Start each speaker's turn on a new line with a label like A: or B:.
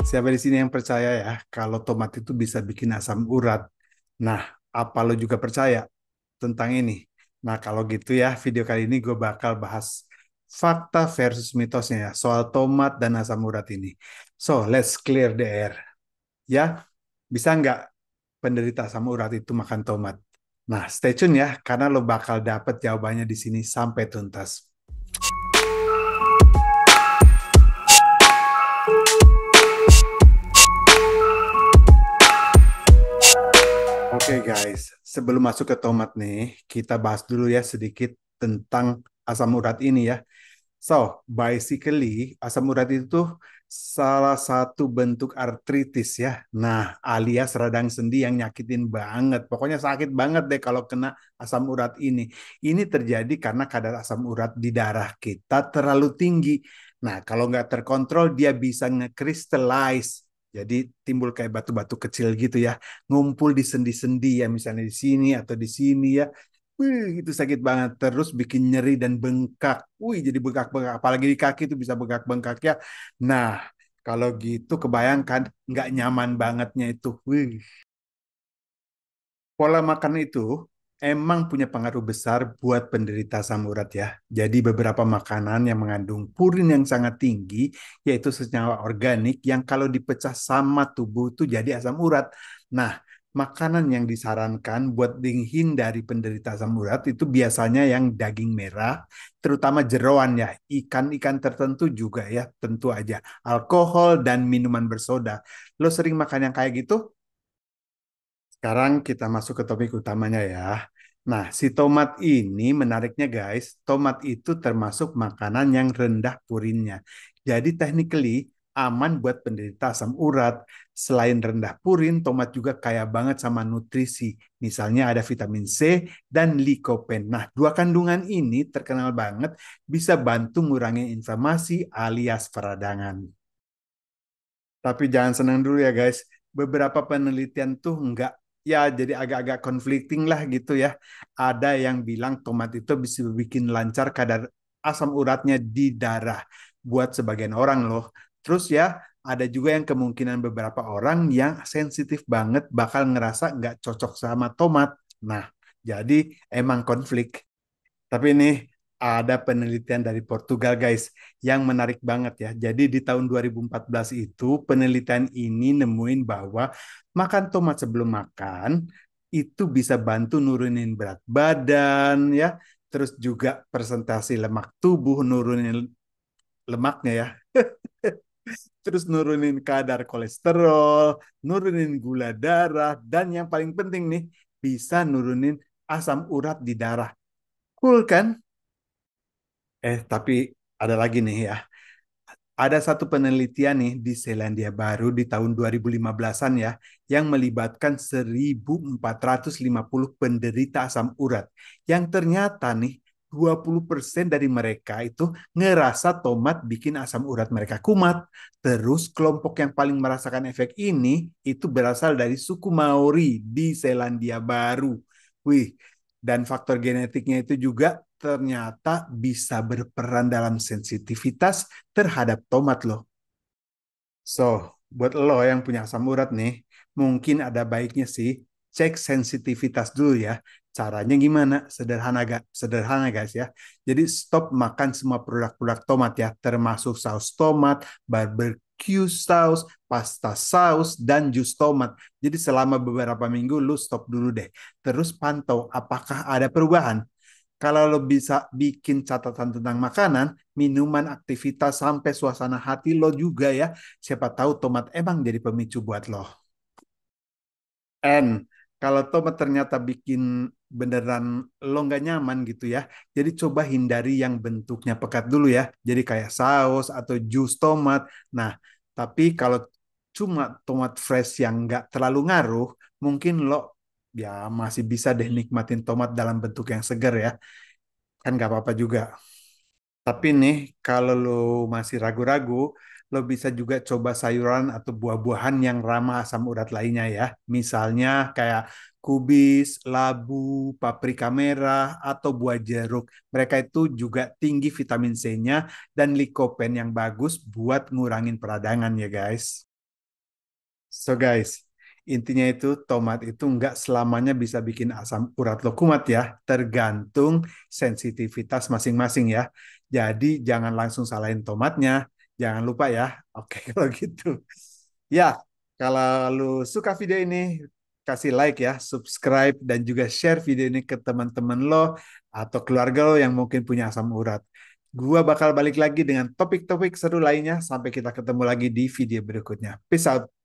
A: Siapa di sini yang percaya ya kalau tomat itu bisa bikin asam urat? Nah, apa lo juga percaya tentang ini? Nah, kalau gitu ya, video kali ini gue bakal bahas fakta versus mitosnya ya soal tomat dan asam urat ini. So, let's clear the air. Ya, bisa nggak penderita asam urat itu makan tomat? Nah, stay tune ya, karena lo bakal dapet jawabannya di sini sampai tuntas. Oke guys, sebelum masuk ke tomat nih, kita bahas dulu ya sedikit tentang asam urat ini ya. So, basically asam urat itu tuh salah satu bentuk artritis ya. Nah, alias radang sendi yang nyakitin banget. Pokoknya sakit banget deh kalau kena asam urat ini. Ini terjadi karena kadar asam urat di darah kita terlalu tinggi. Nah, kalau nggak terkontrol dia bisa nge-crystallize. Jadi timbul kayak batu-batu kecil gitu ya, ngumpul di sendi-sendi ya, misalnya di sini atau di sini ya. Wih, itu sakit banget. Terus bikin nyeri dan bengkak. Wih, jadi bengkak-bengkak. Apalagi di kaki itu bisa bengkak-bengkak ya. Nah, kalau gitu kebayangkan nggak nyaman bangetnya itu. Wih. Pola makan itu emang punya pengaruh besar buat penderita asam urat ya. Jadi beberapa makanan yang mengandung purin yang sangat tinggi, yaitu senyawa organik yang kalau dipecah sama tubuh itu jadi asam urat. Nah, makanan yang disarankan buat dihindari penderita asam urat itu biasanya yang daging merah, terutama jeroan ya, ikan-ikan tertentu juga ya, tentu aja. Alkohol dan minuman bersoda. Lo sering makan yang kayak gitu? Sekarang kita masuk ke topik utamanya ya. Nah, si tomat ini menariknya guys, tomat itu termasuk makanan yang rendah purinnya. Jadi technically aman buat penderita asam urat. Selain rendah purin, tomat juga kaya banget sama nutrisi. Misalnya ada vitamin C dan likopen. Nah, dua kandungan ini terkenal banget bisa bantu ngurangi inflamasi alias peradangan. Tapi jangan senang dulu ya guys. Beberapa penelitian tuh nggak ya jadi agak-agak conflicting lah gitu ya. Ada yang bilang tomat itu bisa bikin lancar kadar asam uratnya di darah buat sebagian orang loh. Terus ya ada juga yang kemungkinan beberapa orang yang sensitif banget bakal ngerasa nggak cocok sama tomat. Nah, jadi emang konflik. Tapi ini ada penelitian dari Portugal guys yang menarik banget ya. Jadi di tahun 2014 itu penelitian ini nemuin bahwa makan tomat sebelum makan itu bisa bantu nurunin berat badan ya. Terus juga presentasi lemak tubuh, nurunin lemaknya ya. Terus nurunin kadar kolesterol, nurunin gula darah, dan yang paling penting nih bisa nurunin asam urat di darah. Cool kan? Tapi ada lagi nih ya. Ada satu penelitian nih di Selandia Baru di tahun 2015-an ya, yang melibatkan 1.450 penderita asam urat. Yang ternyata nih, 20% dari mereka itu ngerasa tomat bikin asam urat mereka kumat. Terus kelompok yang paling merasakan efek ini itu berasal dari suku Maori di Selandia Baru. Wih, dan faktor genetiknya itu juga ternyata bisa berperan dalam sensitivitas terhadap tomat loh. So, buat lo yang punya asam urat nih, mungkin ada baiknya sih cek sensitivitas dulu ya. Caranya gimana? Sederhana gak? Sederhana guys ya. Jadi stop makan semua produk-produk tomat ya, termasuk saus tomat, barbecue saus, pasta saus, dan jus tomat. Jadi selama beberapa minggu lu stop dulu deh. Terus pantau apakah ada perubahan. Kalau lo bisa bikin catatan tentang makanan, minuman, aktivitas, sampai suasana hati lo juga ya. Siapa tahu tomat emang jadi pemicu buat lo. And kalau tomat ternyata bikin beneran lo nggak nyaman gitu ya, jadi coba hindari yang bentuknya pekat dulu ya. Jadi kayak saus atau jus tomat. Nah, tapi kalau cuma tomat fresh yang nggak terlalu ngaruh, mungkin lo ya masih bisa deh nikmatin tomat dalam bentuk yang segar ya. Kan nggak apa-apa juga. Tapi nih, kalau lo masih ragu-ragu, lo bisa juga coba sayuran atau buah-buahan yang ramah asam urat lainnya ya. Misalnya kayak kubis, labu, paprika merah, atau buah jeruk. Mereka itu juga tinggi vitamin C-nya dan likopen yang bagus buat ngurangin peradangan ya guys. So guys, intinya itu tomat itu nggak selamanya bisa bikin asam urat lo kumat ya, tergantung sensitivitas masing-masing ya. Jadi jangan langsung salahin tomatnya, jangan lupa ya. Oke kalau gitu. Ya, kalau lu suka video ini, kasih like ya, subscribe dan juga share video ini ke teman-teman lo atau keluarga lo yang mungkin punya asam urat. Gua bakal balik lagi dengan topik-topik seru lainnya sampai kita ketemu lagi di video berikutnya. Peace out.